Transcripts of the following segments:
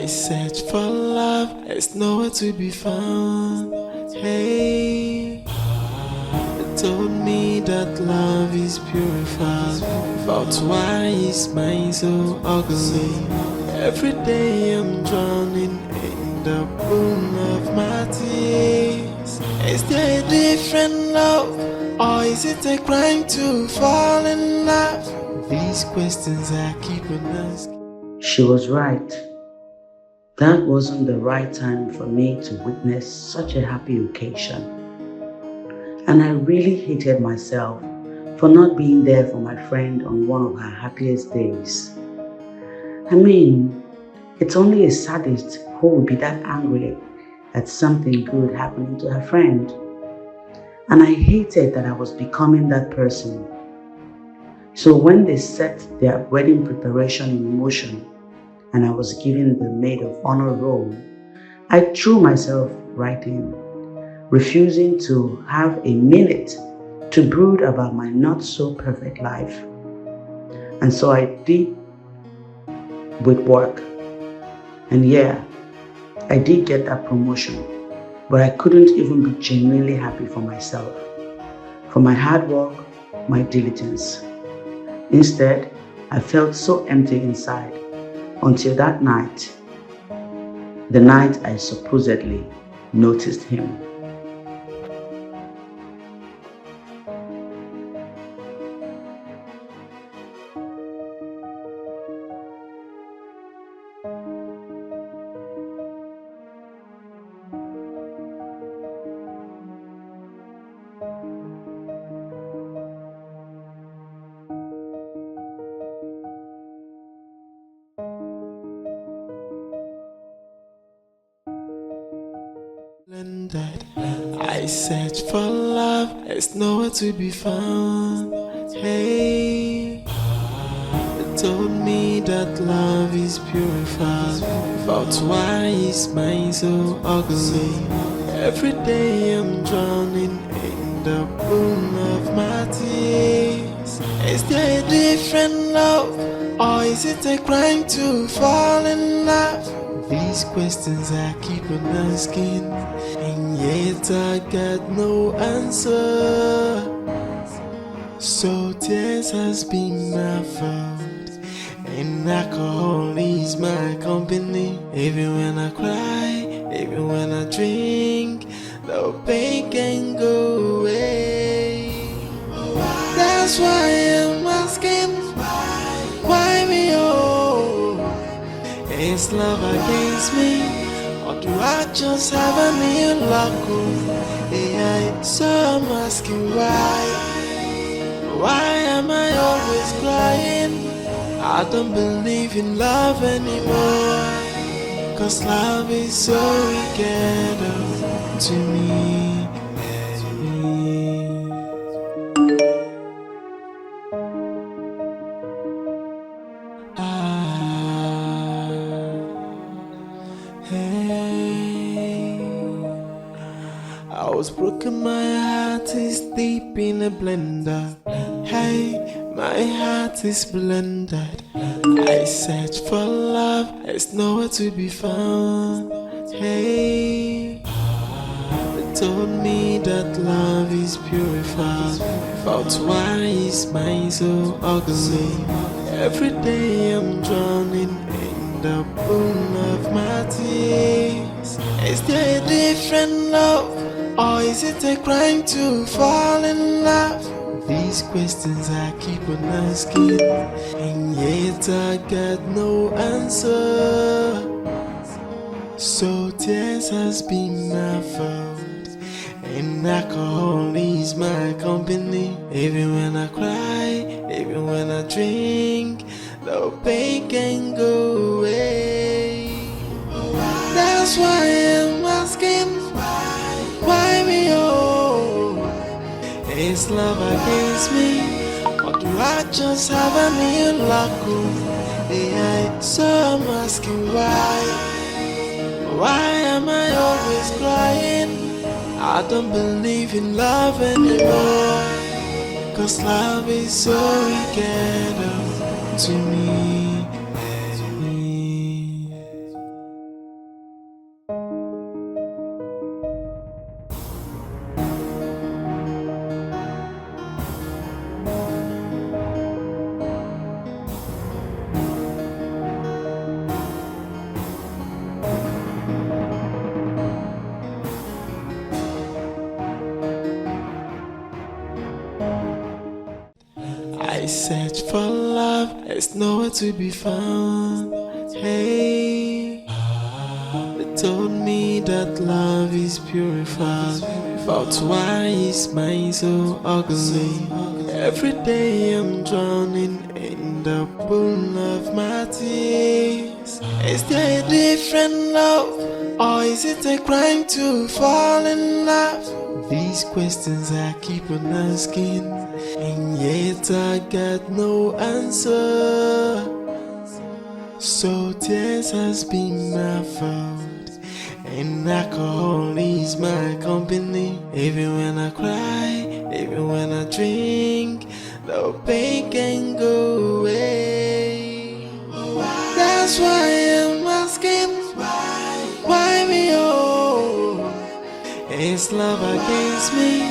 I search for love, it's nowhere to be found. Hey, they told me that love is purified, but why is mine so ugly? Every day I'm drowning in the pool of my tears. Is there a different love, or is it a crime to fall in love? These questions I keep on asking. She was right. That wasn't the right time for me to witness such a happy occasion. And I really hated myself for not being there for my friend on one of her happiest days. I mean, it's only a sadist who would be that angry at something good happening to her friend. And I hated that I was becoming that person. So when they set their wedding preparation in motion and I was given the maid of honor role, I threw myself right in, refusing to have a minute to brood about my not so perfect life. And so I did with work. And yeah, I did get that promotion, but I couldn't even be genuinely happy for myself, for my hard work, my diligence. Instead, I felt so empty inside until that night, the night I supposedly noticed him. I search for love, it's nowhere to be found. Hey, they told me that love is purified, but why is mine so ugly? Every day I'm drowning in the pool of my tears. Is there a different love, or is it a crime to fall in love? These questions I keep on asking, and yet I got no answer. So tears has been my fault, and alcohol is my company. Even when I cry, even when I drink, the pain can go away. That's why I'm asking, why me is love against me, or do I just have a new luck? Yeah, so I'm asking why am I always crying? I don't believe in love anymore, 'cause love is so wicked to me. I was broken, my heart is deep in a blender. Hey, my heart is blended. I search for love, it's nowhere to be found. Hey, they told me that love is purified, but why is mine so ugly? Every day I'm drowning in the pool of my tears. Is there a different love, or is it a crime to fall in love? These questions I keep on asking, and yet I got no answer. So tears has been my fault, and alcohol is my company. Even when I cry, even when I drink, the pain can go away. That's why I'm asking, why me is love against me, or do I just have a new luck? Yeah, so I'm asking why am I always crying? I don't believe in love anymore, 'cause love is so wicked to me. I search for love, it's nowhere to be found. Hey, they told me that love is purified, but why is mine so ugly? Every day I'm drowning in the pool of my tears. Is there a different love, or is it a crime to fall in love? These questions I keep on asking, and yet I got no answer. So tears has been my fault, and alcohol is my company. Even when I cry, even when I drink, the pain can go away. That's why I'm asking, why me oh? Is love against me,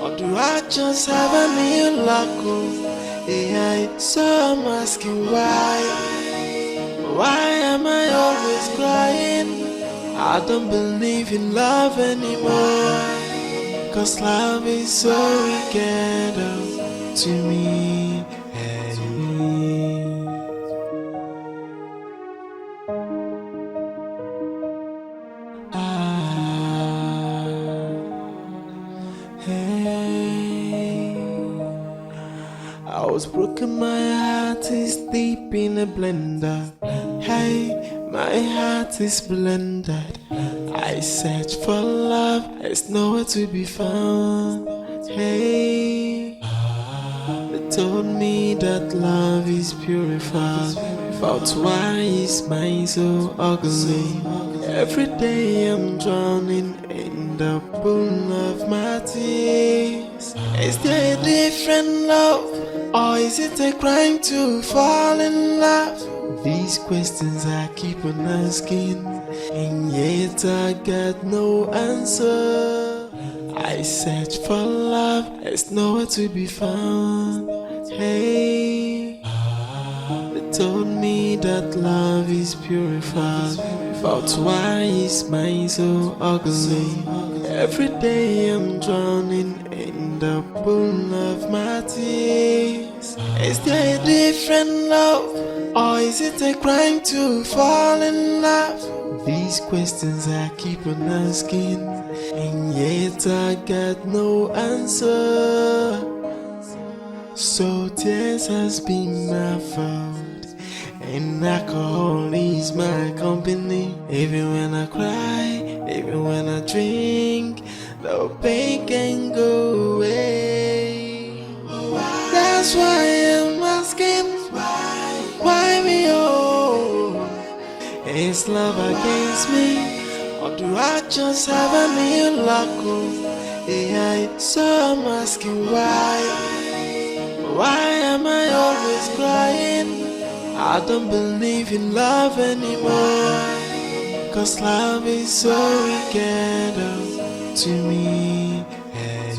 or do I just have a new luck? Yeah, so I'm asking why. Why am I always crying? I don't believe in love anymore, 'cause love is so wicked to me. Hey. Hey. I was broken, my heart is deep in a blender. Hey, my heart is blended. I search for love, it's nowhere to be found. Hey, they told me that love is purified, but why is mine so ugly? Every day I'm drowning in the pool of my tears. Is there a different love, or is it a crime to fall in love? These questions I keep on asking, and yet I got no answer. I search for love, it's nowhere to be found. Hey, they told me that love is purified, but why is mine so ugly? Every day I'm drowning in the pool of my tears. Is there a different love, or is it a crime to fall in love? These questions I keep on asking, and yet I got no answer. So tears has been my fault, and alcohol is my company. Even when I cry, even when I drink, the pain can go away. That's why I'm asking, why me oh? Is love against me, or do I just have a new luck? Yeah, so I'm asking why. Why am I always crying? I don't believe in love anymore, 'cause love is so wicked to me. Hey.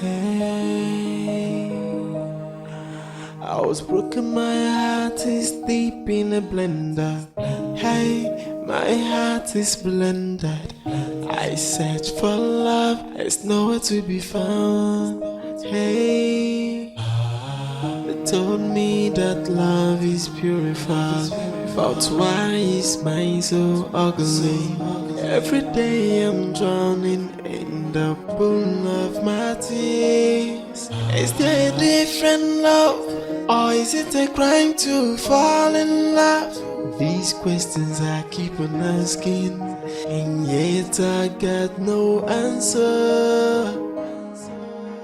Hey. I was broken, my heart is deep in a blender. Hey, my heart is blended. I search for love, it's nowhere to be found. Hey, they told me that love is purified, but why is mine so ugly? Every day I'm drowning in the pool of my tears. Is there a different love, or is it a crime to fall in love? These questions I keep on asking, and yet I got no answer.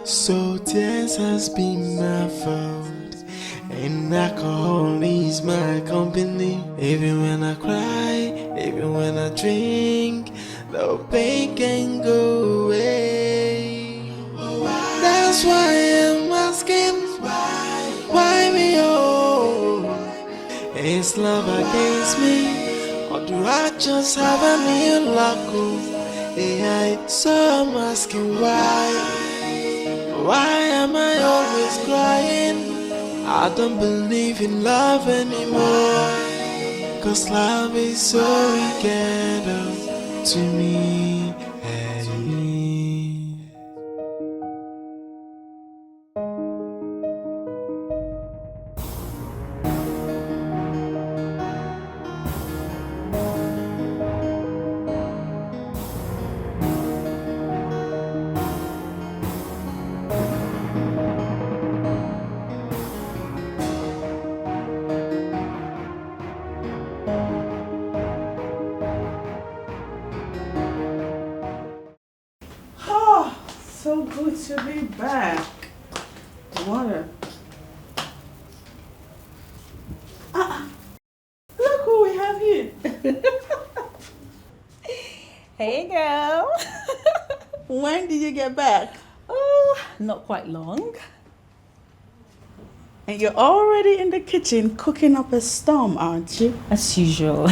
So tears has been my fault, and alcohol is my company. Even when I cry, even when I drink, the pain can go away. That's why I'm asking, why me oh? Is love against me, or do I just have a new luck? Yeah, so I'm asking why. Why am I always crying? I don't believe in love anymore, 'cause love is so ghetto to me. Hey. So good to be back. Water. Look who we have here. Hey girl. When did you get back? Oh, not quite long. And you're already in the kitchen cooking up a storm, aren't you? As usual.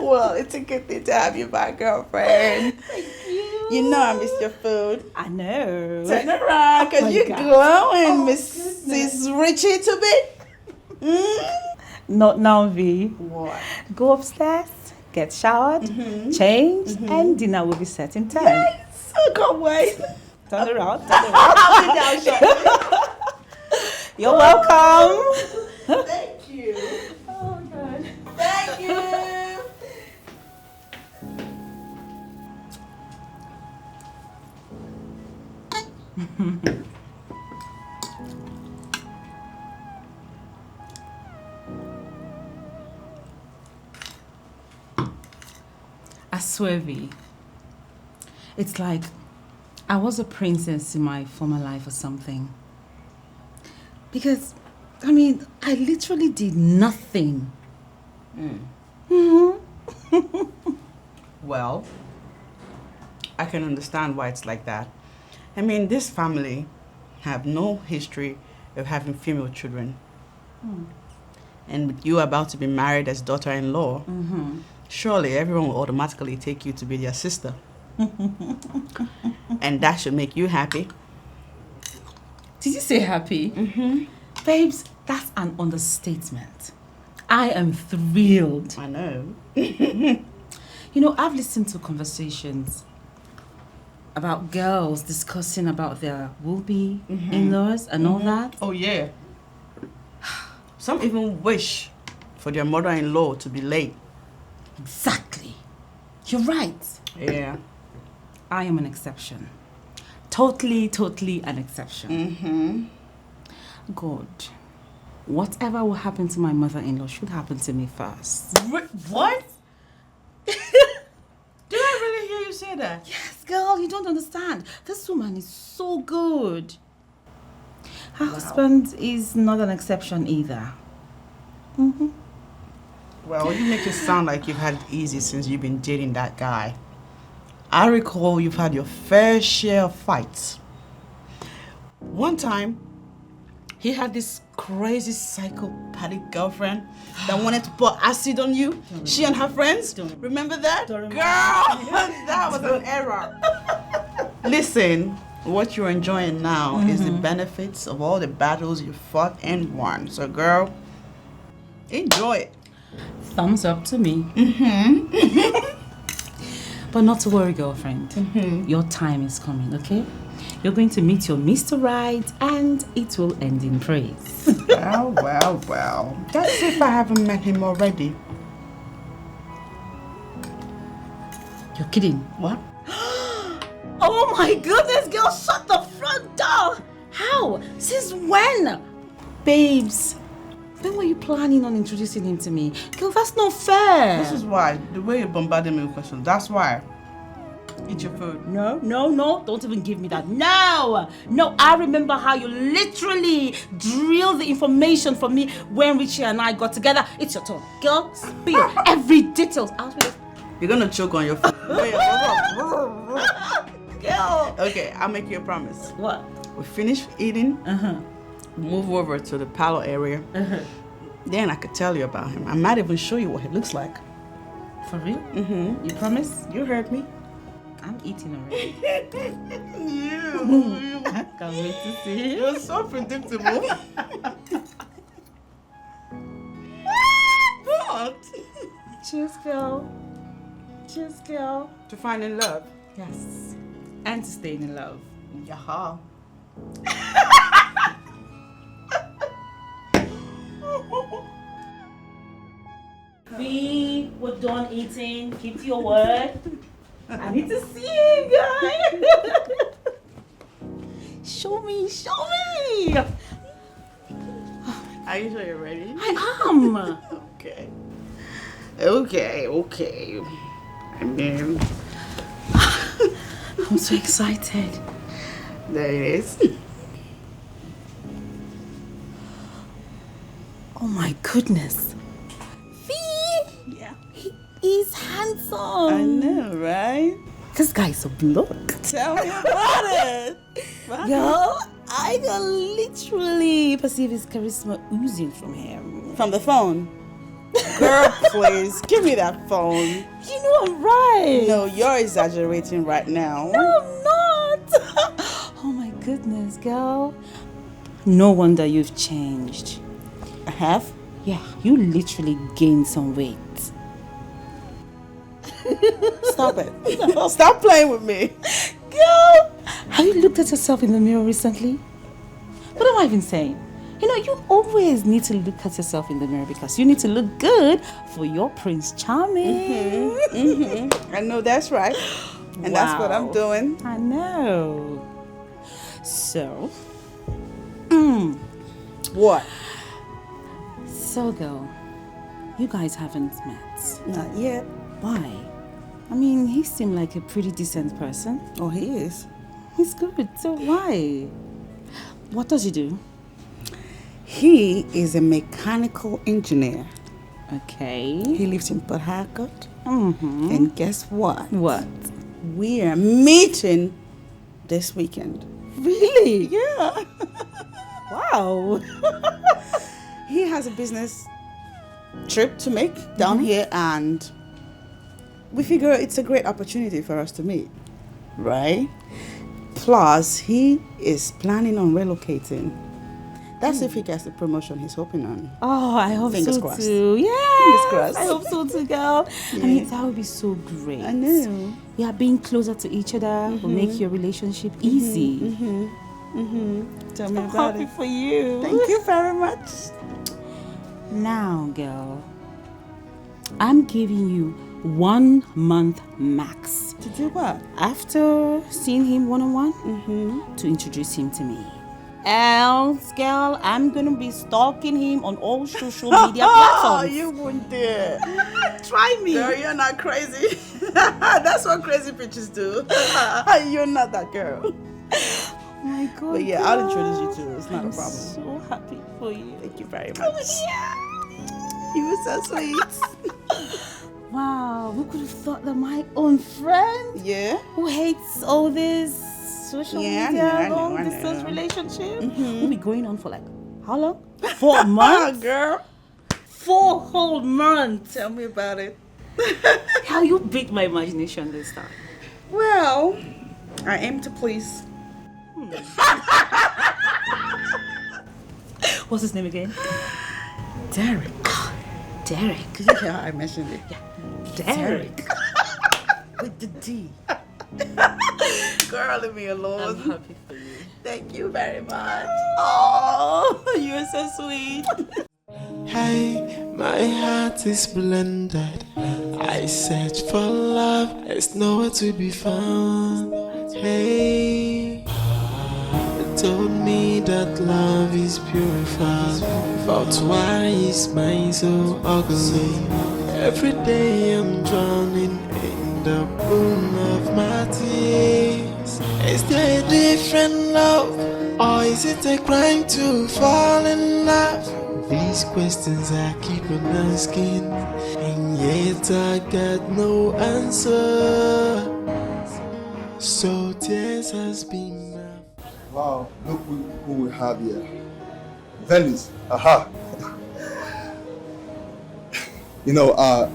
Well, it's a good thing to have you back, girlfriend. Thank you. You know I miss your food. I know. Turn around, because my you're God. glowing, Mrs. Richie to be. Not now, V. What? Go upstairs, get showered, change, and dinner will be set in time. Yes, I can't wait. Turn around, turn around. I'll be down shortly. You're welcome. Thank you. Oh, God. Thank you. I swear, V. It's like I was a princess in my former life or something. Because, I mean, I literally did nothing. Well, I can understand why it's like that. I mean, this family have no history of having female children. And with you about to be married as daughter-in-law, surely everyone will automatically take you to be their sister. And that should make you happy. Did you say happy? Babes, that's an understatement. I am thrilled. I know. You know, I've listened to conversations about girls discussing about their will-be in-laws and all that. Oh, yeah. Some even wish for their mother-in-law to be late. Exactly. You're right. Yeah. I am an exception. Totally an exception. Good. Whatever will happen to my mother-in-law should happen to me first. What? Did I really hear you say that? Yes, girl, you don't understand. This woman is so good. Her husband is not an exception either. Well, you make it sound like you've had it easy since you've been dating that guy. I recall you've had your fair share of fights. One time, he had this crazy psychopathic girlfriend that wanted to pour acid on you. She and her friends. Remember that? Girl, that was an error. Listen, what you're enjoying now is the benefits of all the battles you fought and won. So, girl, enjoy it. Thumbs up to me. But not to worry, girlfriend. Your time is coming, okay? You're going to meet your Mr. Right and it will end in praise. Well. That's if I haven't met him already. You're kidding? What? Oh my goodness, girl, shut the front door! How? Since when? Babes, when were you planning on introducing him to me? Girl, that's not fair. This is why. The way you bombarded me with questions. That's why. Eat your food. No, don't even give me that. No, I remember how you literally drilled the information for me when Richie and I got together. It's your turn. Girl, spill every detail. You're gonna choke on your food. Girl. Okay, I'll make you a promise. What? We finish eating, move over to the parlor area. Then I could tell you about him. I might even show you what he looks like. For real? You promise? You heard me. I'm eating already. You. I can't wait to see you. You're so predictable. Cheers, girl. Cheers, girl. To find in love. Yes. And to stay in love. Yaha. We're done eating. Keep to your word. I need to see you guys. Show me. Are you sure you're ready? I am. Okay. I mean, I'm so excited. there it is. Oh my goodness. Yeah. He is handsome. I know, right? This guy's a bloke. Tell me about it. Girl, I can literally perceive his charisma oozing from him. From the phone. Girl, please, give me that phone. You know I'm right. No, you're exaggerating right now. No, I'm not. Oh my goodness, girl. No wonder you've changed. I have? Yeah, you literally gained some weight. Stop it. Stop playing with me. Girl, have you looked at yourself in the mirror recently? What am I even saying? You know, you always need to look at yourself in the mirror because you need to look good for your Prince Charming. I know that's right. And that's what I'm doing. I know. So, What? so girl, you guys haven't met. Not yet. Why? I mean, he seemed like a pretty decent person. Oh, he is. He's good, so why? What does he do? He is a mechanical engineer. Okay. He lives in Port Harcourt. Mm-hmm. And guess what? What? We are meeting this weekend. Really? Yeah. Wow. He has a business trip to make down here, and we figure it's a great opportunity for us to meet, right? Plus, he is planning on relocating. That's if he gets the promotion he's hoping on. Oh, I hope Fingers so crossed. too. Yeah. Fingers crossed. I hope so too, girl. Yeah. I mean, that would be so great. I know. Yeah, being closer to each other will make your relationship easy. Tell me I'm about happy it. for you. Thank you very much. Now, girl, I'm giving you 1 month max. To do what? After seeing him one-on-one, to introduce him to me. Else, girl, I'm gonna be stalking him on all social media Oh, platforms. you wouldn't dare. Try me. Girl, you're not crazy. That's what crazy bitches do. You're not that girl. Oh my God. But yeah, I'll introduce you to. It's not a problem. So happy for you. Thank you very much. You were so sweet. Wow, who could have thought that my own friend Yeah. who hates all this social Yeah, media, I know, long I distance know. relationship will be going on for like how long? 4 months? Girl. 4 whole months. Tell me about it. How you beat my imagination this time? Well, I aim to please. What's his name again? Derek. Derek. Yeah, I mentioned it. Derek. With the D. Girl, leave me alone. I'm happy for you. Thank you very much. Oh, you're so sweet. Hey, my heart is blended. I search for love, it's nowhere to be found. Hey, they told me that love is purified, but why is mine so ugly? Every day I'm drowning in the pool of my tears. Is there a different love, or is it a crime to fall in love? These questions I keep on asking, and yet I got no answer. So tears has been my... Wow, look who we have here. Venice, aha. You know, I'm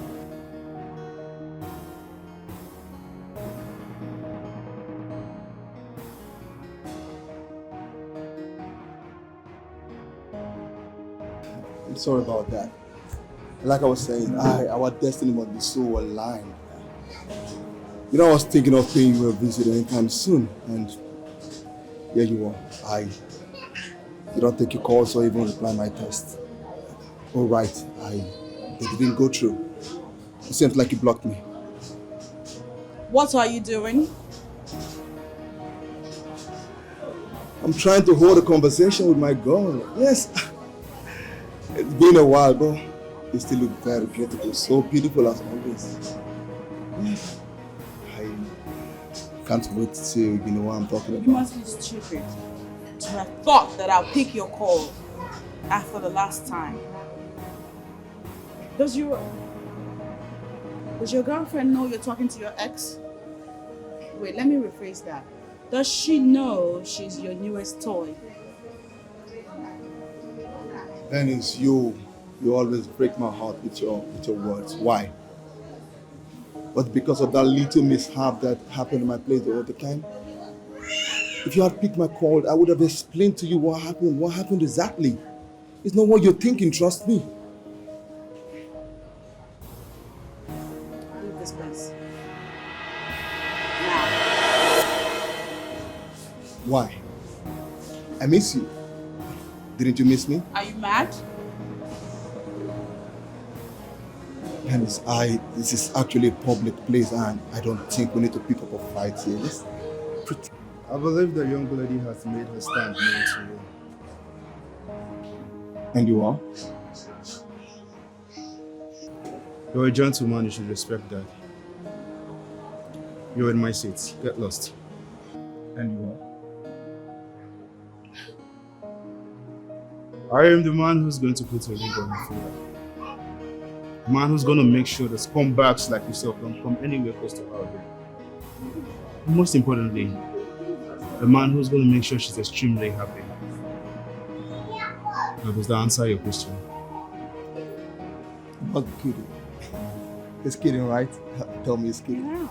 sorry about that. Like I was saying, our destiny must be so aligned. You know, I was thinking of paying you a visit anytime soon, and here you are. You don't take your calls or even reply my text. Oh right, they didn't go through. It seems like you blocked me. What are you doing? I'm trying to hold a conversation with my girl. Yes, it's been a while, but you still look very beautiful, so beautiful as always. I can't wait to see you know what I'm talking about. You must be stupid to have thought that I'll pick your call after the last time. Does your girlfriend know you're talking to your ex? Wait, let me rephrase that. Does she know she's your newest toy? Dennis, you always break my heart with your words. Why? But because of that little mishap that happened in my place all the time. If you had picked my call, I would have explained to you what happened. What happened exactly? It's not what you're thinking, trust me. Leave this place. Why? I miss you. Didn't you miss me? Are you mad? Dennis, this is actually a public place and I don't think we need to pick up a fight here. I believe the young lady has made her stand known to you. And you are? You're a gentleman, you should respect that. You're in my seat. Get lost. And you are? I am the man who's going to put a ring on your finger. The man who's going to make sure that scumbags like yourself don't come anywhere close to our girl. Most importantly, the man who's going to make sure she's extremely happy. Now, does that answer your question? I'm not kidding. He's kidding, right? Tell me he's kidding.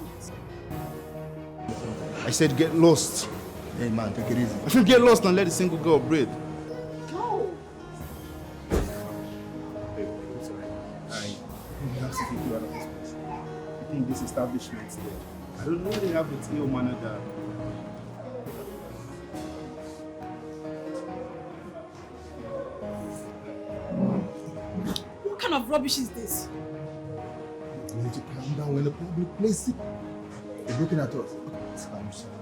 I said get lost. Hey man, take it easy. I should get lost and let the single girl breathe. Go! I have to take you out of this place. I think this establishment's there. I don't know what they have with ill mannered that. What kind of rubbish is this? You need to calm down. We're in a public place. They're looking at us. I'm sorry.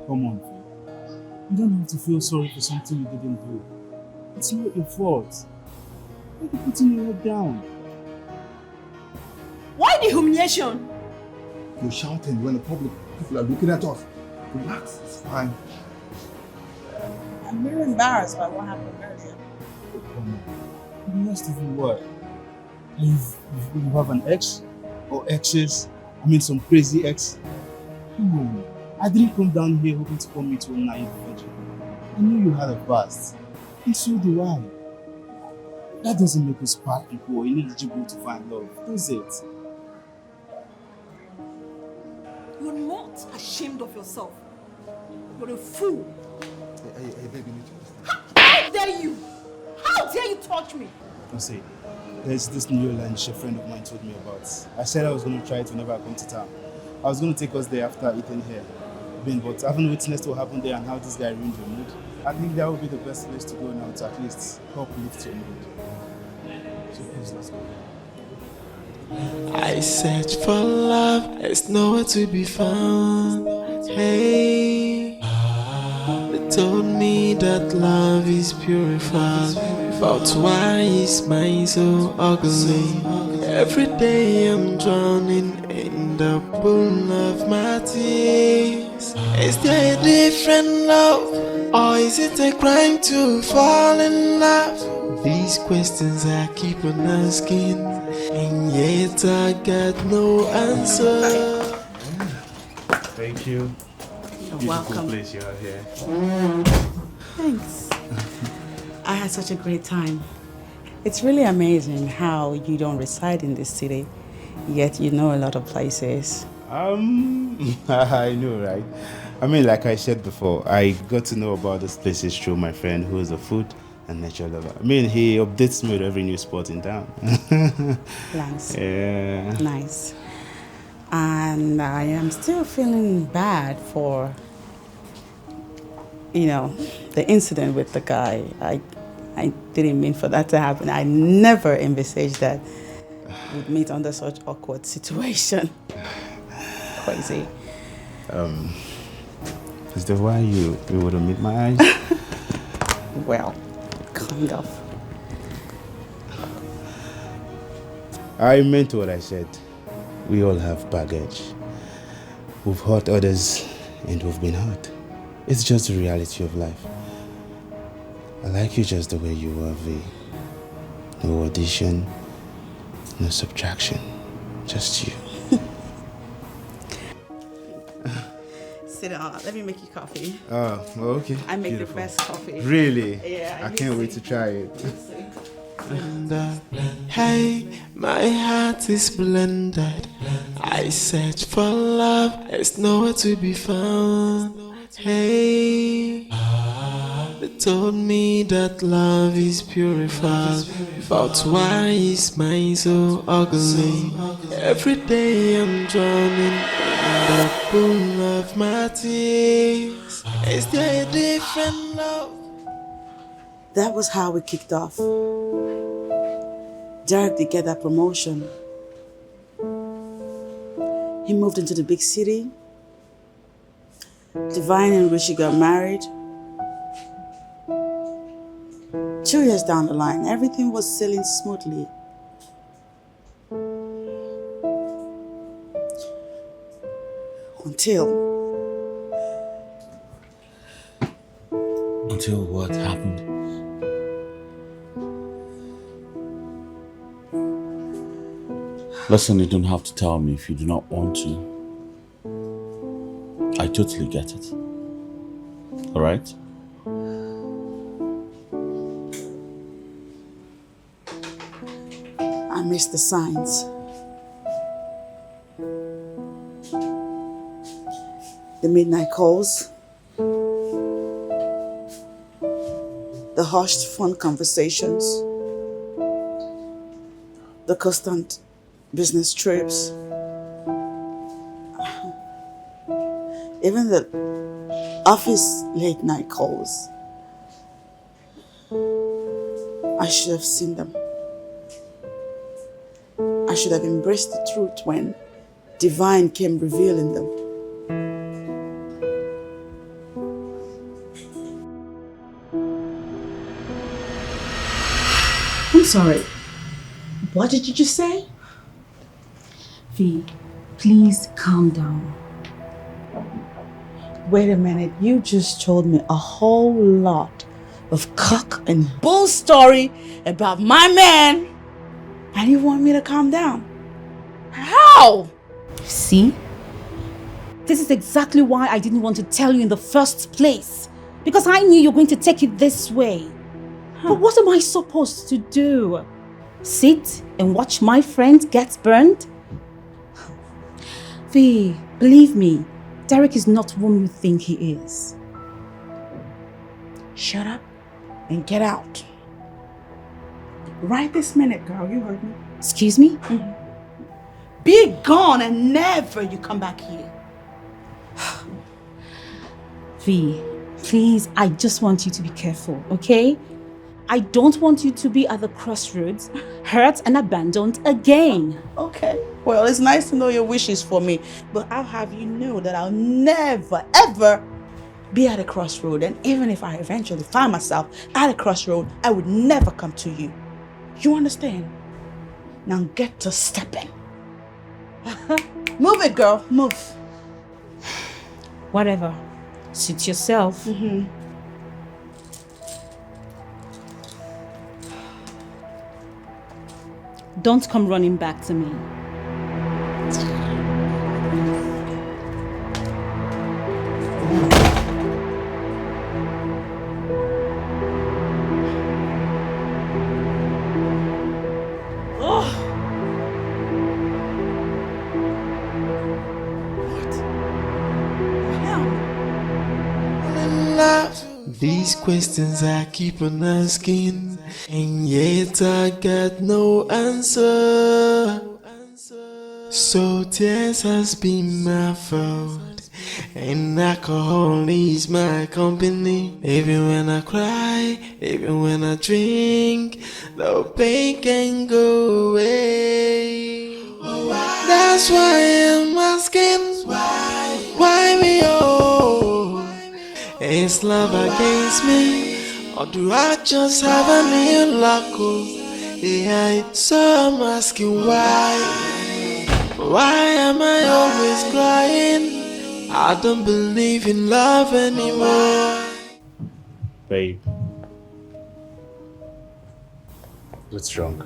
Come on, Phil. You don't have to feel sorry for something you didn't do. It's not your fault. Why are you putting your head down? Why the humiliation? You're shouting when the public people are looking at us. Relax, it's fine. I'm very embarrassed by what happened earlier. Come on. The rest of you what? You have an ex? Or exes? I mean some crazy ex? Come on. I didn't come down here hoping to come to a naive virgin. I knew you had a past. And so do I. That doesn't make us bad people or ineligible to find love, does it? You're not ashamed of yourself. You're a fool. Hey, baby, you need to understand. How dare you? How dare you touch me? I say, there's this new lunch a friend of mine told me about. I said I was going to try it whenever I come to town. I was going to take us there after eating here. But having witnessed what happened there and how this guy ruined your mood, I think that would be the best place to go now to at least help lift your mood. So please, let's go. I search for love, there's nowhere to be found. Hey, they told me that love is purified, but why is mine so ugly? Every day I'm drowning in the pool of my tears. Is there a different love, or is it a crime to fall in love? These questions I keep on asking, and yet I got no answer. Thank you. You're Beautiful welcome. place you have here. Thanks. I had such a great time. It's really amazing how you don't reside in this city, yet you know a lot of places. I know, right? I mean, like I said before, I got to know about these places through my friend who is a food and nature lover. I mean, he updates me with every new spot in town. Nice. Yeah. Nice. And I am still feeling bad for, the incident with the guy. I didn't mean for that to happen. I never envisaged that we'd meet under such awkward situation. Crazy. Is that why you wouldn't meet my eyes? Well, kind of. I meant what I said. We all have baggage. We've hurt others and we've been hurt. It's just the reality of life. I like you just the way you are, V. No addition, no subtraction. Just you. Sit down. Let me make you coffee. Oh, okay. I make Beautiful. the best coffee. Really? Yeah. I can't wait to try it. Hey, my heart is blended. I search for love, it's nowhere to be found. Hey, they told me that love is purified, but why is mine so ugly? Every day I'm drowning in the pool of my tears. Is there a different love? That was how we kicked off. Derek did get that promotion. He moved into the big city. Divine and Rishi got married. 2 years down the line, everything was sailing smoothly. Until what happened? Listen, you don't have to tell me if you do not want to. I totally get it. Alright? I missed the signs. The midnight calls. The hushed phone conversations. The constant business trips. Even the office late night calls. I should have seen them. I should have embraced the truth when Divine came revealing them. I'm sorry. What did you just say? V, please calm down. Wait a minute, you just told me a whole lot of cock and bull story about my man, and you want me to calm down? How? See? This is exactly why I didn't want to tell you in the first place. Because I knew you were going to take it this way. But what am I supposed to do? Sit and watch my friend get burned? V, believe me, Derek is not whom you think he is. Shut up and get out. Right this minute, girl, you heard me. Excuse me? Be gone and never you come back here. V, please, I just want you to be careful, okay? I don't want you to be at the crossroads, hurt and abandoned again. Okay, well, it's nice to know your wishes for me, but I'll have you know that I'll never, ever be at a crossroad. And even if I eventually find myself at a crossroad, I would never come to you. You understand? Now get to stepping. Move it, girl, move. Whatever. Suit yourself. Don't come running back to me. What? Hell. These questions I keep on asking, and yet I got no answer. So tears has been my fault, and alcohol is my company. Even when I cry, even when I drink, the pain can go away. That's why I'm asking, why me oh? Is love against me, or do I just have a new luck? Yeah, so I'm asking why. Why am I always crying? I don't believe in love anymore. Babe. What's wrong?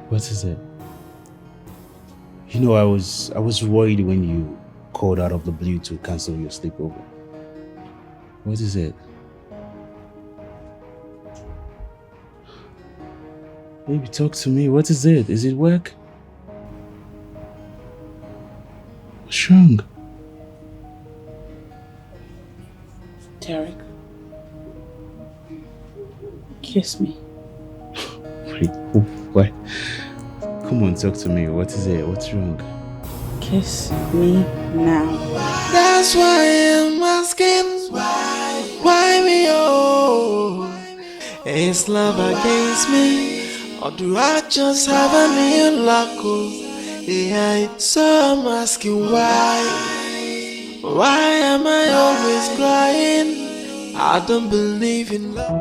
What is it? You know, I was worried when you called out of the blue to cancel your sleepover. What is it? Baby, talk to me. What is it? Is it work? What's wrong? Derek, kiss me. Wait, what? Come on, talk to me. What is it? What's wrong? Kiss me now. That's why I'm asking, why me oh? Is love against me, or do I just have a new luck? Yeah, so I'm asking why. Why am I always crying? I don't believe in love.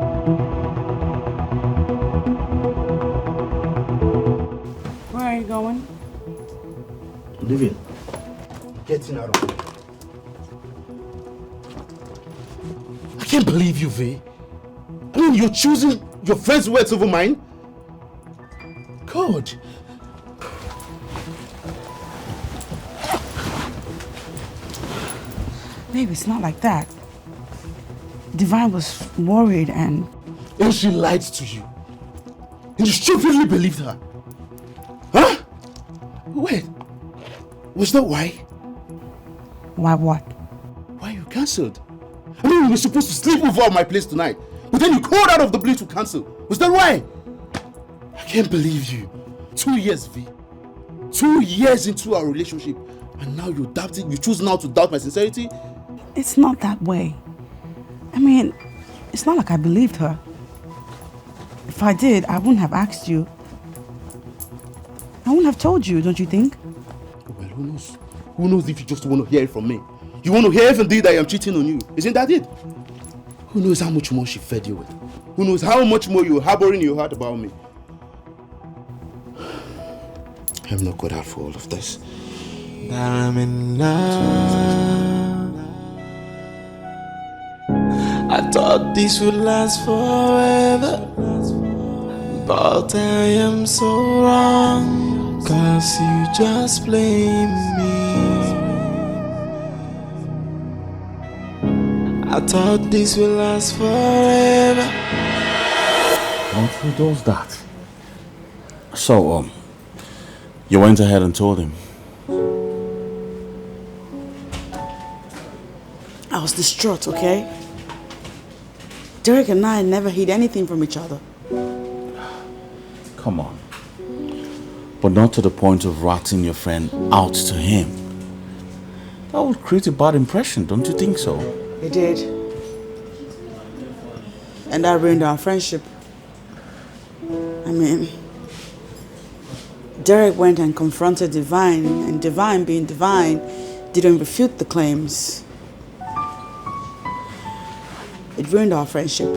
Where are you going? Olivia, getting out of here. I can't believe you, Vay. I mean, you're choosing your friend's words over mine? God. Babe, it's not like that. Divine was worried and she lied to you. And you stupidly believed her. Huh? Wait. Was that why? Why what? Why you cancelled? I mean, we were supposed to sleep over at my place tonight. But then you called out of the blue to cancel. Was that why? I can't believe you. 2 years, V. 2 years into our relationship. And now you're doubting, you choose now to doubt my sincerity? It's not that way. I mean, it's not like I believed her. If I did, I wouldn't have asked you. I wouldn't have told you, don't you think? Well, who knows? Who knows if you just want to hear it from me? You want to hear if indeed I am cheating on you? Isn't that it? Who knows how much more she fed you with? Who knows how much more you're harboring in your heart about me? I'm not good out for all of this. That I'm in love. I thought this would last forever, but I am so wrong, 'cause you just blame me. I thought this would last forever. Who does that? So, you went ahead and told him. I was distraught, okay? Derek and I never hid anything from each other. Come on. But not to the point of ratting your friend out to him. That would create a bad impression, don't you think so? It did. And that ruined our friendship. I mean, Derek went and confronted Divine, and Divine, being Divine, didn't refute the claims. It ruined our friendship.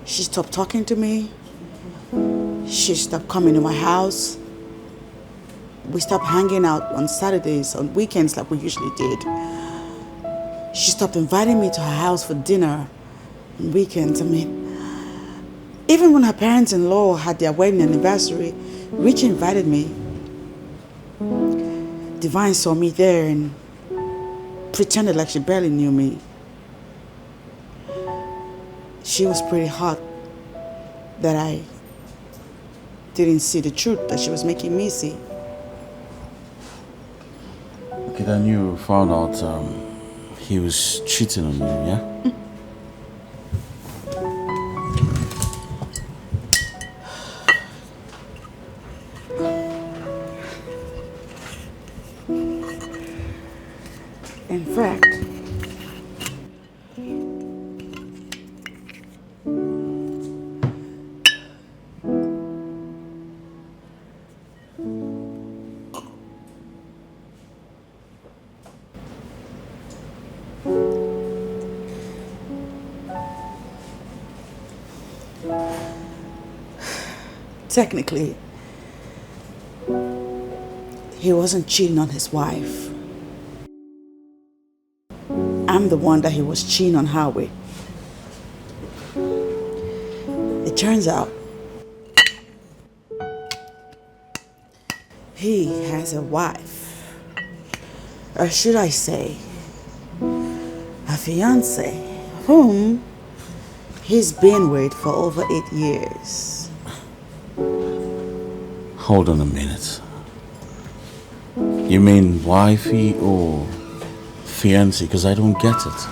She stopped talking to me. She stopped coming to my house. We stopped hanging out on Saturdays, on weekends like we usually did. She stopped inviting me to her house for dinner on weekends. I mean, even when her parents-in-law had their wedding anniversary, Rich invited me. Divine saw me there and pretended like she barely knew me. She was pretty hot that I didn't see the truth that she was making me see. Okay, then you found out he was cheating on you, yeah? In fact, technically, he wasn't cheating on his wife. I'm the one that he was cheating on her with. It turns out he has a wife, or should I say, a fiance, whom he's been with for over 8 years. Hold on a minute. You mean wifey or fiancé? Because I don't get it.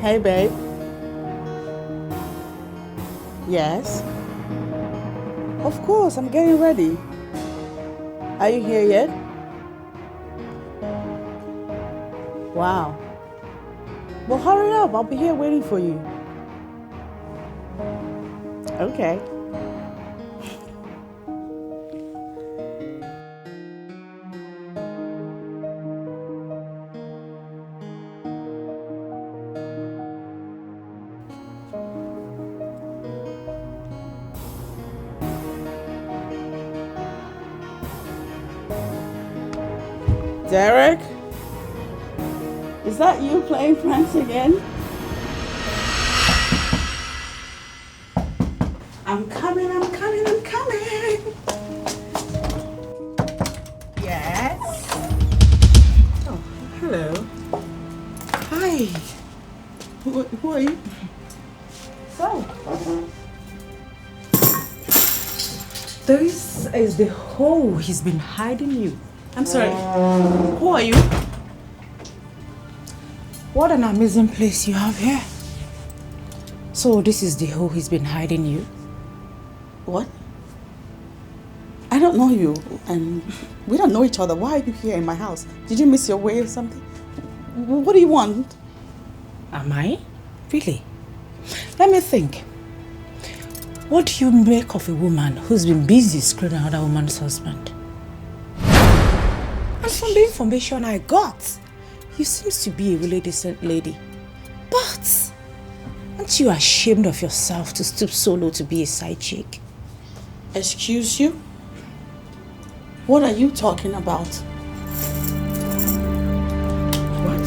Hey, babe. Yes? Of course, I'm getting ready. Are you here yet? Wow. Well, hurry up. I'll be here waiting for you. Okay. Derek? Is that you playing pranks again? I'm coming. Yes? Oh, hello. Hi. Who are you? So, this is the hole he's been hiding you. I'm sorry. Who are you? What an amazing place you have here. So this is the hole he's been hiding you? What? I don't know you, and we don't know each other. Why are you here in my house? Did you miss your way or something? What do you want? Am I? Really? Let me think. What do you make of a woman who's been busy screwing another woman's husband? And from the information I got, you seem to be a really decent lady. But aren't you ashamed of yourself to stoop so low to be a side chick? Excuse you? What are you talking about? What?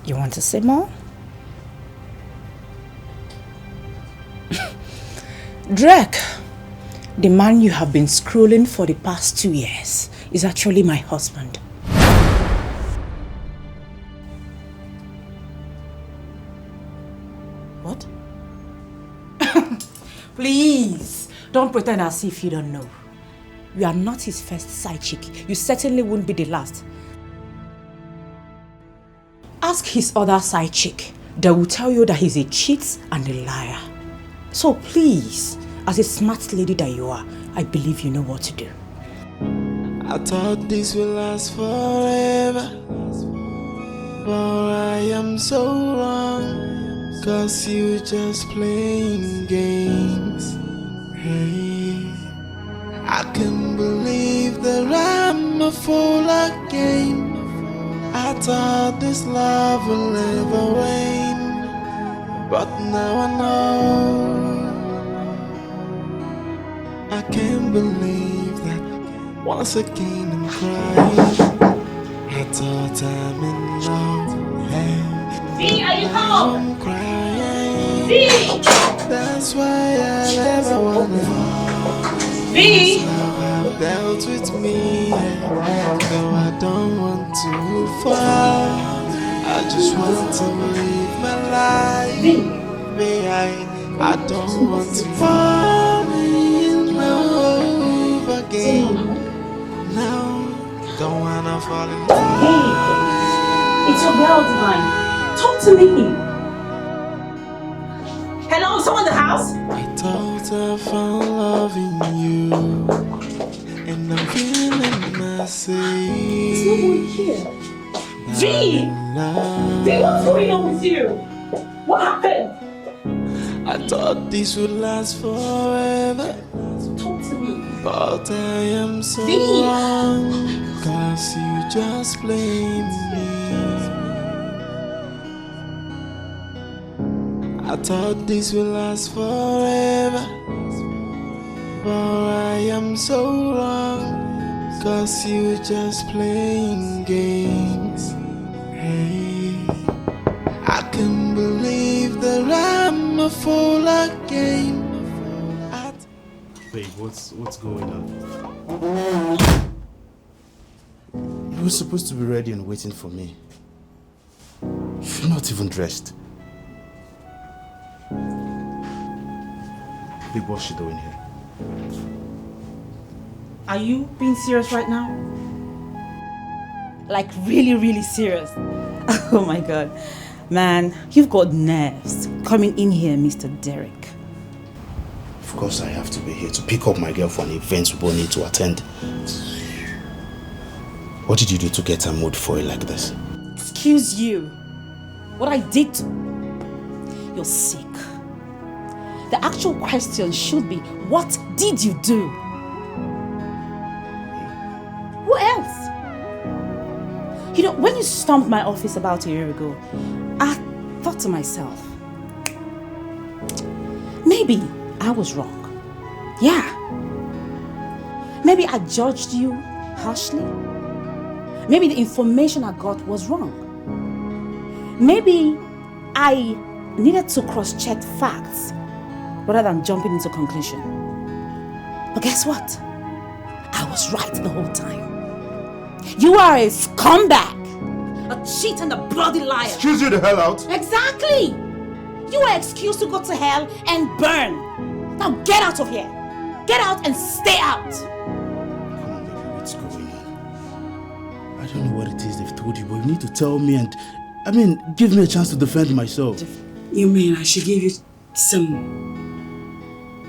You want to say more? Drake, the man you have been scrolling for the past 2 years, is actually my husband. What? Please, don't pretend as if you don't know. You are not his first side chick. You certainly won't be the last. Ask his other side chick. They will tell you that he's a cheat and a liar. So please, as a smart lady that you are, I believe you know what to do. I thought this will last forever, but I am so wrong, 'cause you just playing games. Hey, I can't believe that I'm a fool again. I thought this love will never wane, but now I know. I can't believe that once again I'm crying. I thought I'm in love. Hey, V, are you home? I'm crying. V! That's why I never wanna. V! Love have dealt with me. Though I don't want to fall. I just want to live my life behind. I don't want to fall in love again. No, don't wanna fall in love. Hey, it's your girl divine. Talk to me. Hello, someone in the house? I thought I found love in you, and I'm feeling myself. There's no one here. V! V, what's going on with you? What happened? I thought this would last forever, Talk to me. but I am so V! wrong, 'cause you just blame me. I thought this would last forever, but I am so wrong, 'cause you just playing games. Hey, I can't believe that I'm a fool again. Babe, what's going on? You were supposed to be ready and waiting for me. You're not even dressed. Babe, what's she doing here? Are you being serious right now? Like really, really serious? Oh my God. Man, you've got nerves coming in here, Mr. Derek. Of course I have to be here to pick up my girl for an event we both need to attend. What did you do to get her mood for it like this? Excuse you. What I did to... You're sick. The actual question should be, what did you do? Who else? You know, when you stomped my office about a year ago, I thought to myself, maybe I was wrong. Yeah. Maybe I judged you harshly. Maybe the information I got was wrong. Maybe I needed to cross-check facts rather than jumping into conclusion. But guess what? I was right the whole time. You are a scumbag, a cheat and a bloody liar. Excuse you the hell out. Exactly. You were excused to go to hell and burn. Now get out of here. Get out and stay out. Come on, baby, what's going on? I don't know what it is they've told you, but you need to tell me and, give me a chance to defend myself. You mean I should give you some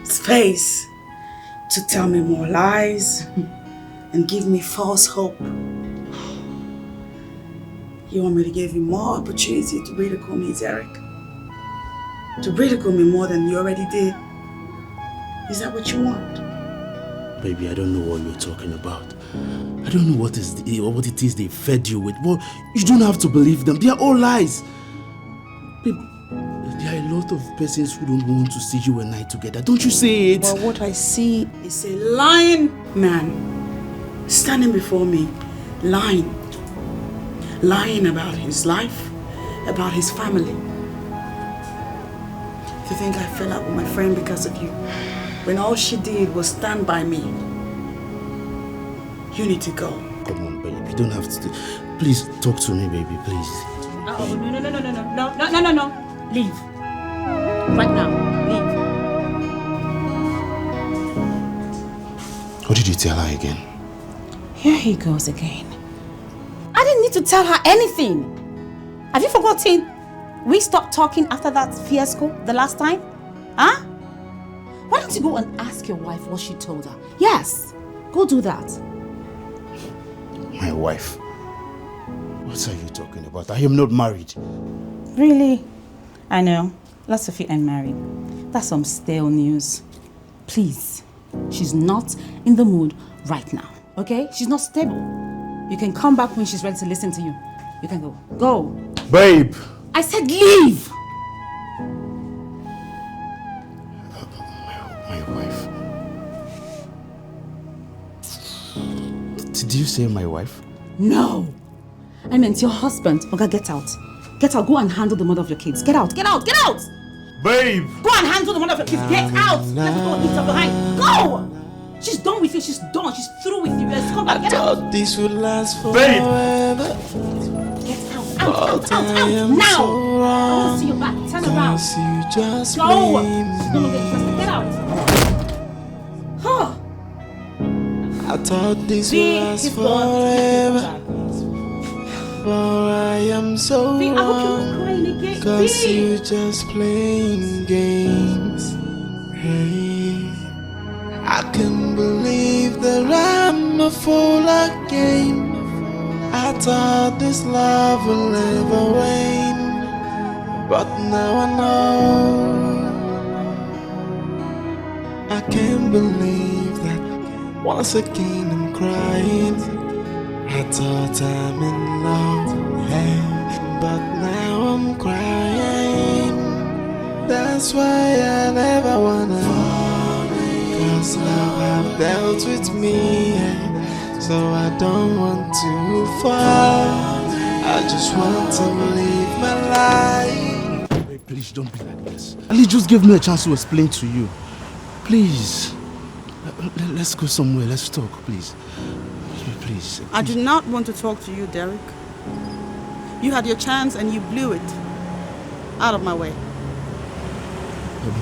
space to tell me more lies and give me false hope? You want me to give you more opportunity to ridicule me, Derek? To ridicule me more than you already did? Is that what you want? Baby, I don't know what you're talking about. I don't know what it is they fed you with. Well, you don't have to believe them. They are all lies. Babe, there are a lot of persons who don't want to see you and I together. Don't you see it? Well, what I see is a lying man standing before me, lying. Lying about his life, about his family. If you think I fell out with my friend because of you, when all she did was stand by me, you need to go. Come on, babe. You don't have to. Please talk to me, baby. Please. Oh, no. Leave. Right now. Leave. What did you tell her again? Here he goes again. I didn't need to tell her anything. Have you forgotten? We stopped talking after that fiasco the last time? Huh? Why don't you go and ask your wife what she told her? Yes, go do that. My wife? What are you talking about? I am not married. Really? I know. Lots of you ain't married. That's some stale news. Please, she's not in the mood right now, okay? She's not stable. You can come back when she's ready to listen to you. You can go. Go. Babe! I said leave! My wife. Did you say my wife? No. I meant your husband. Oga, get out. Get out. Go and handle the mother of your kids. Get out. Get out. Get out. Babe! Go and handle the mother of your kids. Get out. Let me go and eat her behind. Go! She's done with you. She's done. She's through with you. Let's come back. Get out. Thought this would last Babe! forever. Get out. Now. I want to see your back. Turn around. Cause you just Go. blame She's gonna get interested. Get out. Huh. I thought this would V, last he's gone. forever. But I am so V, I hope you're wrong. not crying again. Cause V. you just playing games. Hey, I can't believe that I'm a fool again. I thought this love will never wane, but now I know. I can't believe that once again I'm crying. I thought I'm in love, hey, but now I'm crying. That's why I never wanna fall, cause love have dealt with me, hey, so I don't want to fall. I just want to live my life. Babe, please don't be like this. At least just give me a chance to explain to you. Please. Let's go somewhere. Let's talk, please. Please. I do not want to talk to you, Derek. You had your chance and you blew it. Out of my way.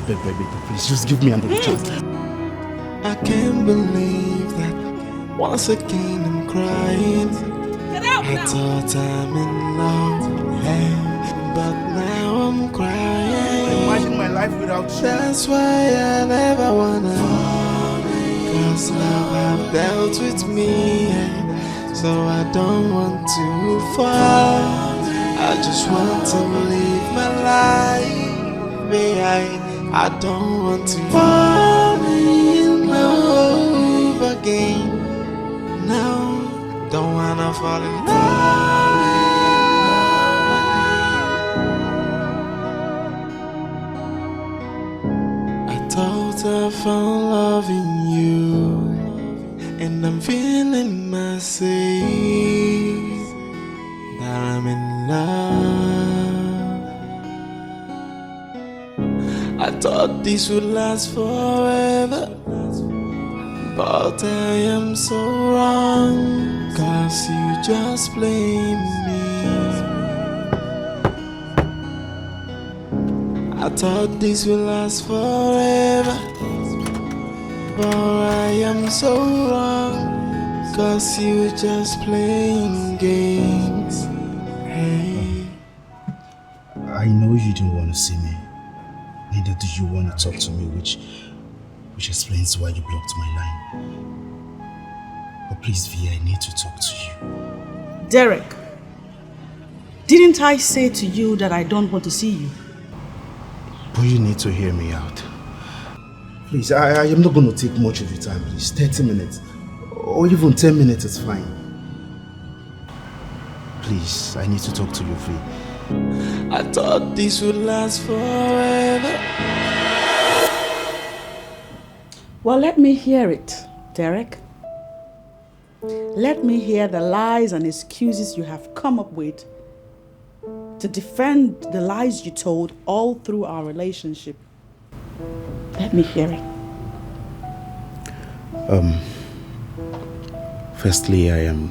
Baby, please, just give me another chance. I can't believe that once again I'm crying. Get out I now. thought I'm in love, hey, but now I'm crying. Imagine my life without you. That's why I never wanna fall, cause love have dealt with me, hey, so I don't want to fall. I just want to live my life, babe. I don't want to fall in love again. No, don't wanna fall in love. I thought I found love in you, and I'm feeling myself that I'm in love. I thought this would last forever, but I am so wrong, cause you just blame me. I thought this would last forever, but I am so wrong, cause you just playing games. Hey, I know you don't want to see me. Neither do you want to talk to me, which explains why you blocked my line. But please, V, I need to talk to you. Derek, didn't I say to you that I don't want to see you? But you need to hear me out. Please, I am not going to take much of your time, please. 30 minutes. Or even 10 minutes is fine. Please, I need to talk to you, V. I thought this would last forever. Well, let me hear it, Derek. Let me hear the lies and excuses you have come up with to defend the lies you told all through our relationship. Let me hear it. Firstly, I am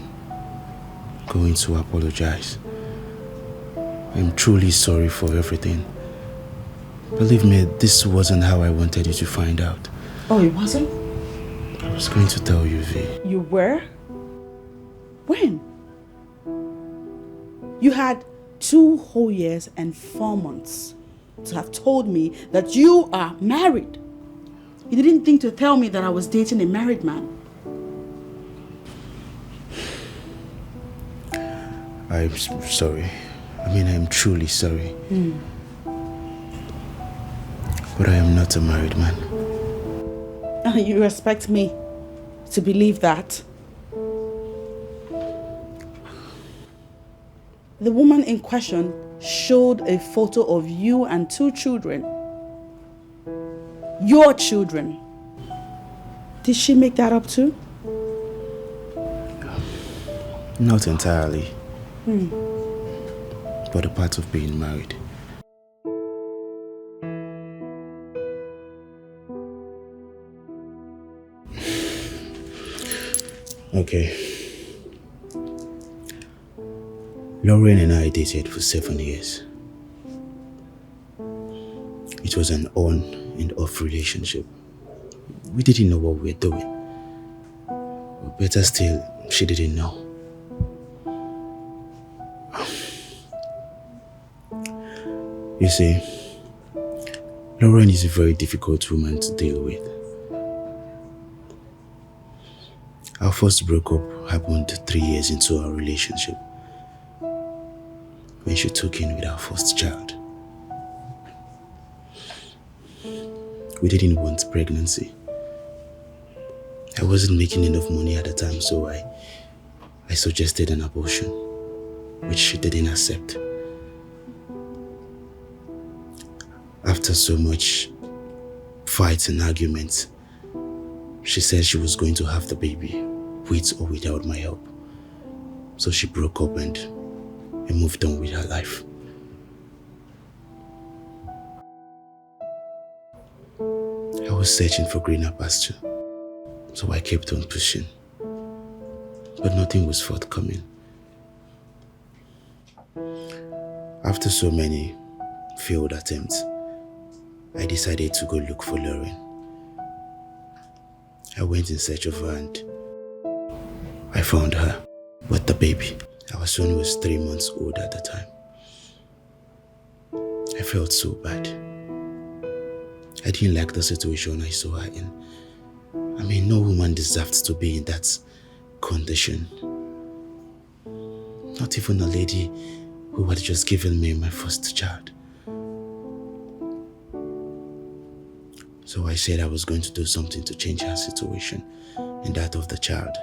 going to apologize. I'm truly sorry for everything. Believe me, this wasn't how I wanted you to find out. Oh, it wasn't? I was going to tell you, V. You were? When? You had 2 whole years and 4 months to have told me that you are married. You didn't think to tell me that I was dating a married man. I'm sorry. I mean, I'm truly sorry. But I am not a married man. You expect me to believe that? The woman in question showed a photo of you and 2 children. Your children. Did she make that up too? Not entirely. But the part of being married. Okay. Lauren and I dated for 7 years. It was an on and off relationship. We didn't know what we were doing. Or better still, she didn't know. You see, Lauren is a very difficult woman to deal with. Our first breakup happened 3 years into our relationship, when she took in with our first child. We didn't want pregnancy. I wasn't making enough money at the time, so I suggested an abortion, which she didn't accept. After so much fights and arguments, she said she was going to have the baby, with or without my help. So she broke up and moved on with her life. I was searching for greener pasture, so I kept on pushing, but nothing was forthcoming. After so many failed attempts, I decided to go look for Lauren. I went in search of her and I found her with the baby. Our son was 3 months old at the time. I felt so bad. I didn't like the situation I saw her in. I mean, no woman deserved to be in that condition. Not even a lady who had just given me my first child. So I said I was going to do something to change her situation and that of the child.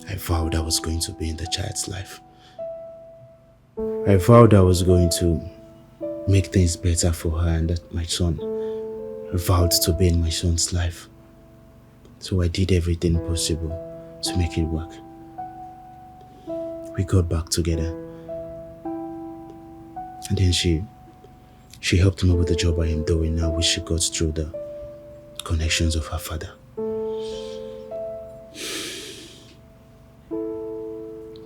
I vowed I was going to be in the child's life. I vowed I was going to make things better for her and my son. I vowed to be in my son's life. So I did everything possible to make it work. We got back together. And then she helped me with the job I am doing now, which she got through the connections of her father.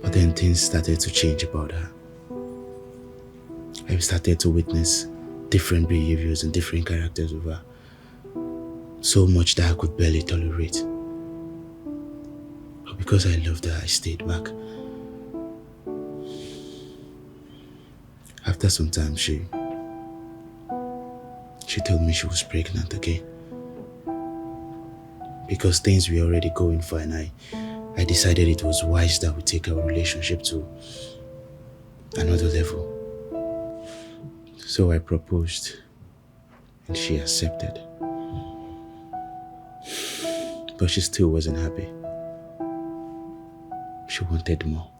But then things started to change about her. I started to witness different behaviors and different characters of her. So much that I could barely tolerate. But because I loved her, I stayed back. After some time, she told me she was pregnant again. Because things were already going fine, I decided it was wise that we take our relationship to another level. So I proposed and she accepted. But she still wasn't happy. She wanted more.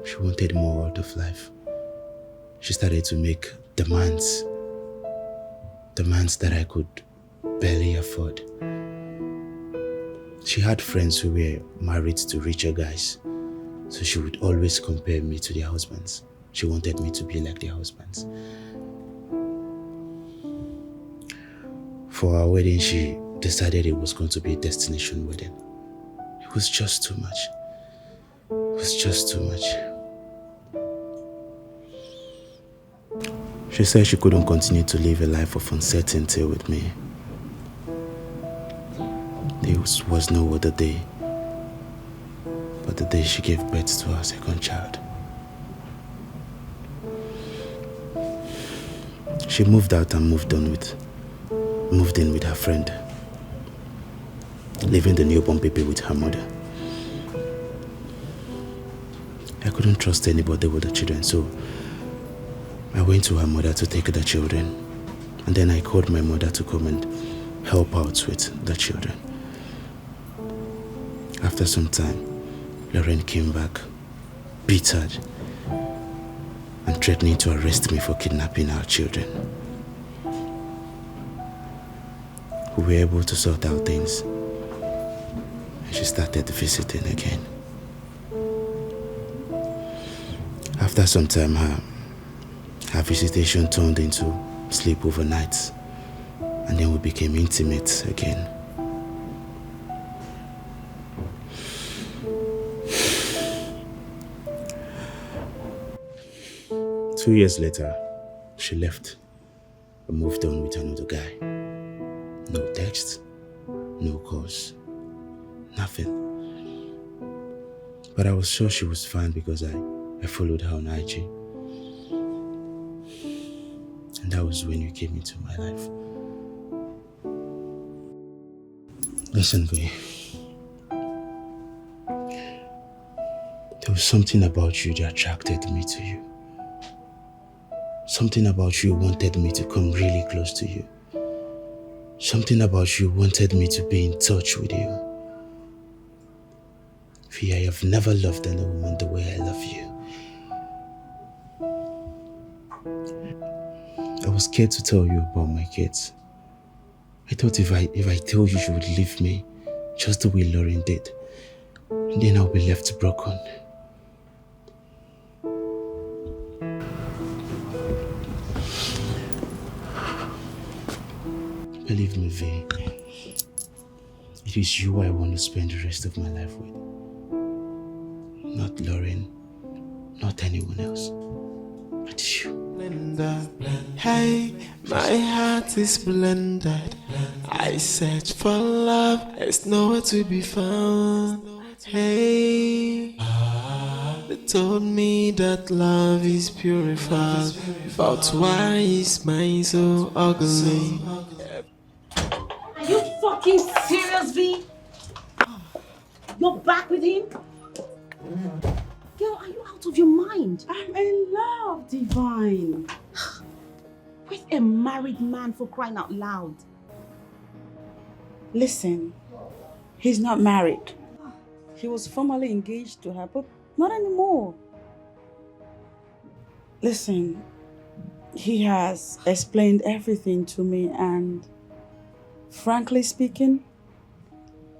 She wanted more out of life. She started to make demands that I could barely afford. She had friends who were married to richer guys, so she would always compare me to their husbands. She wanted me to be like their husbands. For our wedding, she decided it was going to be a destination wedding. It was just too much. It was just too much. She said she couldn't continue to live a life of uncertainty with me. There was no other day but the day she gave birth to her second child. She moved out and moved in with her friend, leaving the newborn baby with her mother. I couldn't trust anybody with the children, so I went to her mother to take the children, and then I called my mother to come and help out with the children. After some time, Lauren came back, bittered, and threatening to arrest me for kidnapping our children. We were able to sort out things, and she started visiting again. After some time, her visitation turned into sleepover nights, and then we became intimate again. Two years later, she left and moved on with another guy. No text, no calls, nothing. But I was sure she was fine because I followed her on IG. And that was when you came into my life. Listen, V. There was something about you that attracted me to you. Something about you wanted me to come really close to you. Something about you wanted me to be in touch with you. V, I have never loved any woman the way I love you. I was scared to tell you about my kids. I thought if I told you, you would leave me just the way Lauren did. And then I'll be left broken. Believe me, V. It is you I want to spend the rest of my life with. Not Lauren, not anyone else, but you. Hey, my heart is blended. I search for love, it's nowhere to be found. Hey, they told me that love is purified, but why is mine so ugly? Are you fucking serious, V? You're back with him? Girl, are you out of your mind? I'm in love, Divine. With a married man, for crying out loud. Listen, he's not married. He was formerly engaged to her, but not anymore. Listen, he has explained everything to me, and frankly speaking,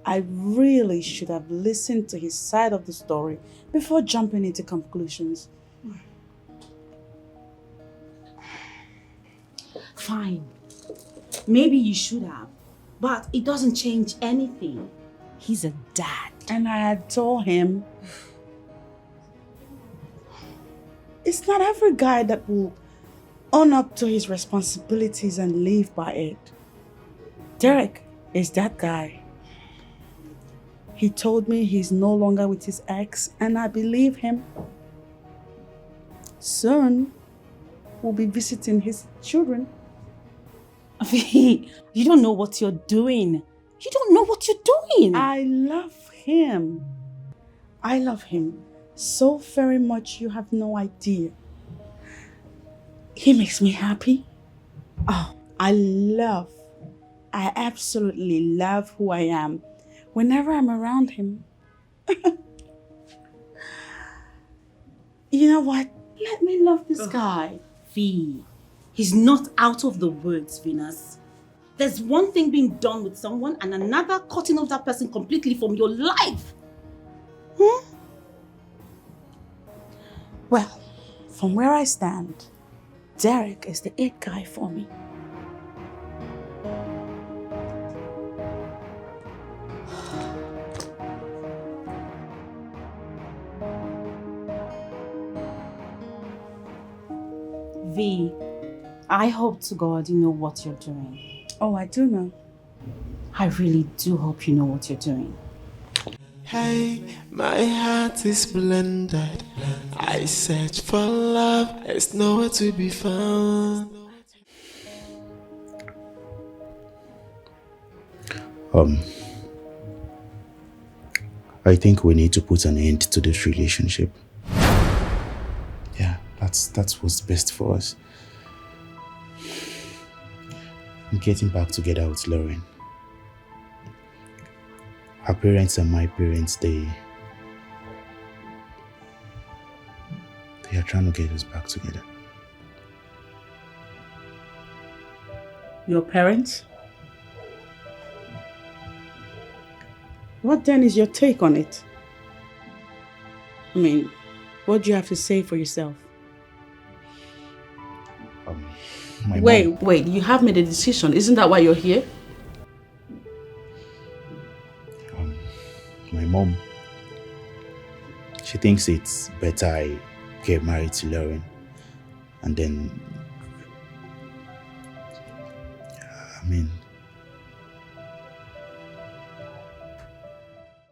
I really should have listened to his side of the story before jumping into conclusions. Fine. Maybe you should have. But it doesn't change anything. He's a dad. And I adore him. It's not every guy that will own up to his responsibilities and live by it. Derek is that guy. He told me he's no longer with his ex, and I believe him. Soon, we'll be visiting his children. You don't know what you're doing. You don't know what you're doing. I love him. I love him so very much you have no idea. He makes me happy. Oh, I absolutely love who I am whenever I'm around him. You know what? Let me love this guy. V, he's not out of the woods, Venus. There's one thing being done with someone and another cutting off that person completely from your life. Well, from where I stand, Derek is the it guy for me. V, I hope to God you know what you're doing. Oh, I do know. I really do hope you know what you're doing. Hey, my heart is blended. I search for love, it's nowhere to be found. I think we need to put an end to this relationship. Yeah, that's what's best for us. I'm getting back together with Lauren. Her parents and my parents, they are trying to get us back together. Your parents? What then is your take on it? I mean, What do you have to say for yourself? My Wait, mom. wait, you have made a decision. Isn't that why you're here? My mom, she thinks it's better I get married to Lauren. And then,